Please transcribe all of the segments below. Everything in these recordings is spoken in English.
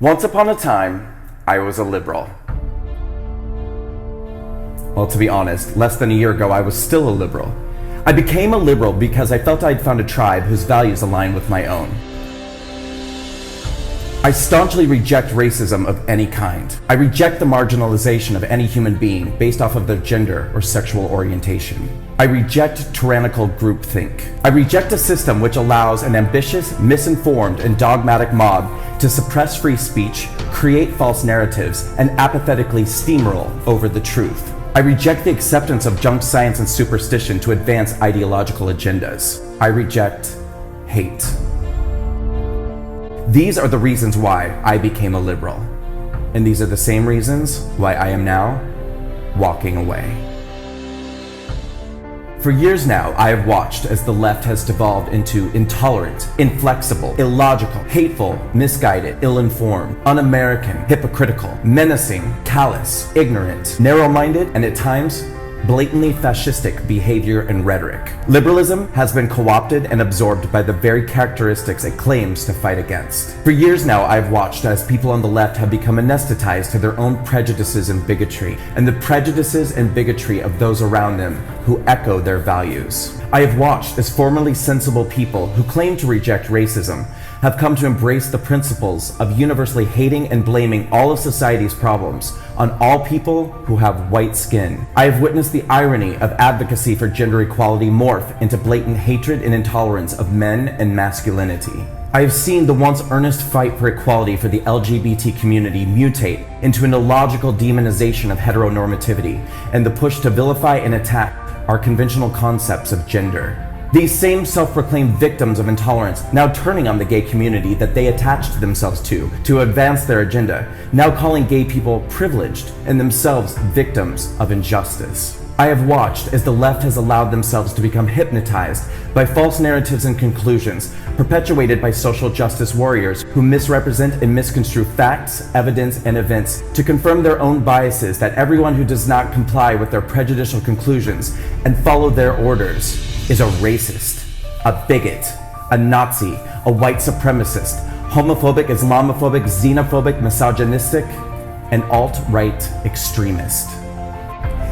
Once upon a time, I was a liberal. Well, to be honest, less than a year ago, I was still a liberal. I became a liberal because I felt I'd found a tribe whose values align with my own. I staunchly reject racism of any kind. I reject the marginalization of any human being based off of their gender or sexual orientation. I reject tyrannical groupthink. I reject a system which allows an ambitious, misinformed, and dogmatic mob to suppress free speech, create false narratives, and apathetically steamroll over the truth. I reject the acceptance of junk science and superstition to advance ideological agendas. I reject hate. These are the reasons why I became a liberal. And these are the same reasons why I am now walking away. For years now, I have watched as the left has devolved into intolerant, inflexible, illogical, hateful, misguided, ill-informed, un-American, hypocritical, menacing, callous, ignorant, narrow-minded, and at times, blatantly fascistic behavior and rhetoric. Liberalism has been co-opted and absorbed by the very characteristics it claims to fight against. For years now, I've watched as people on the left have become anesthetized to their own prejudices and bigotry, and the prejudices and bigotry of those around them who echo their values. I have watched as formerly sensible people who claim to reject racism have come to embrace the principles of universally hating and blaming all of society's problems on all people who have white skin. I have witnessed the irony of advocacy for gender equality morph into blatant hatred and intolerance of men and masculinity. I have seen the once earnest fight for equality for the LGBT community mutate into an illogical demonization of heteronormativity and the push to vilify and attack our conventional concepts of gender. These same self-proclaimed victims of intolerance now turning on the gay community that they attached themselves to advance their agenda, now calling gay people privileged and themselves victims of injustice. I have watched as the left has allowed themselves to become hypnotized by false narratives and conclusions perpetuated by social justice warriors who misrepresent and misconstrue facts, evidence, and events to confirm their own biases that everyone who does not comply with their prejudicial conclusions and follow their orders is a racist, a bigot, a Nazi, a white supremacist, homophobic, Islamophobic, xenophobic, misogynistic, and alt-right extremist.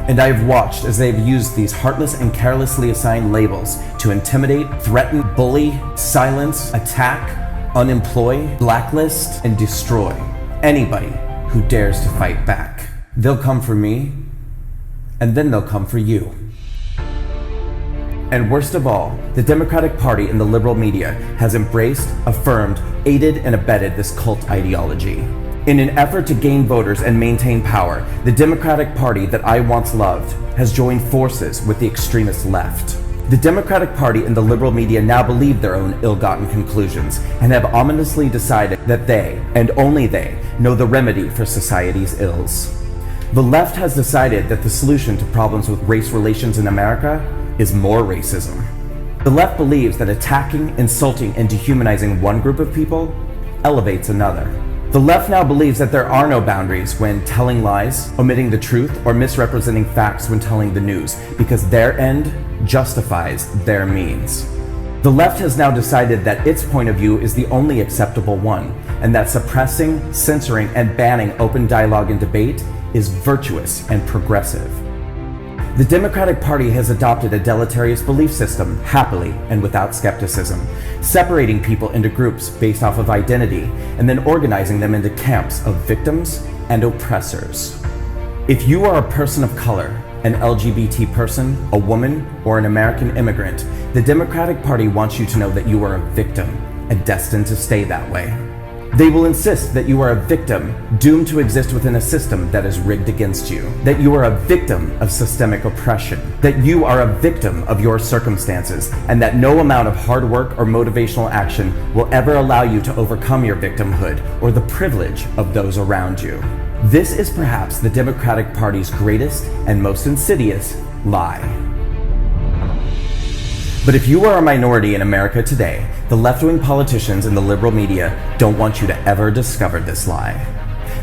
And I have watched as they have used these heartless and carelessly assigned labels to intimidate, threaten, bully, silence, attack, unemploy, blacklist, and destroy anybody who dares to fight back. They'll come for me, and then they'll come for you. And worst of all, the Democratic Party and the liberal media has embraced, affirmed, aided, and abetted this cult ideology. In an effort to gain voters and maintain power, the Democratic Party that I once loved has joined forces with the extremist left. The Democratic Party and the liberal media now believe their own ill-gotten conclusions and have ominously decided that they, and only they, know the remedy for society's ills. The left has decided that the solution to problems with race relations in America is more racism. The left believes that attacking, insulting, and dehumanizing one group of people elevates another. The left now believes that there are no boundaries when telling lies, omitting the truth, or misrepresenting facts when telling the news, because their end justifies their means. The left has now decided that its point of view is the only acceptable one, and that suppressing, censoring, and banning open dialogue and debate is virtuous and progressive. The Democratic Party has adopted a deleterious belief system happily and without skepticism, separating people into groups based off of identity and then organizing them into camps of victims and oppressors. If you are a person of color, an LGBT person, a woman, or an American immigrant, the Democratic Party wants you to know that you are a victim and destined to stay that way. They will insist that you are a victim doomed to exist within a system that is rigged against you, that you are a victim of systemic oppression, that you are a victim of your circumstances, and that no amount of hard work or motivational action will ever allow you to overcome your victimhood or the privilege of those around you. This is perhaps the Democratic Party's greatest and most insidious lie. But if you are a minority in America today, the left-wing politicians and the liberal media don't want you to ever discover this lie.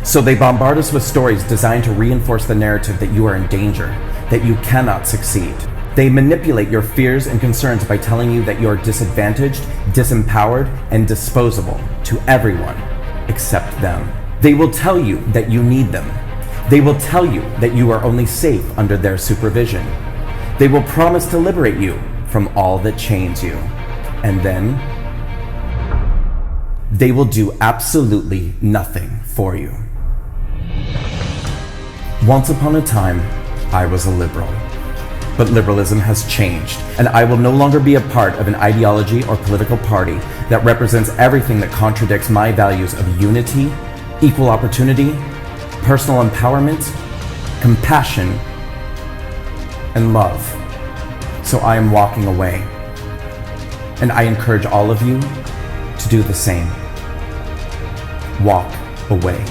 So they bombard us with stories designed to reinforce the narrative that you are in danger, that you cannot succeed. They manipulate your fears and concerns by telling you that you are disadvantaged, disempowered, and disposable to everyone, accept them. They will tell you that you need them. They will tell you that you are only safe under their supervision. They will promise to liberate you from all that chains you. And then they will do absolutely nothing for you. Once upon a time, I was a liberal. But liberalism has changed, and I will no longer be a part of an ideology or political party that represents everything that contradicts my values of unity, equal opportunity, personal empowerment, compassion, and love. So I am walking away, and I encourage all of you to do the same. Walk away.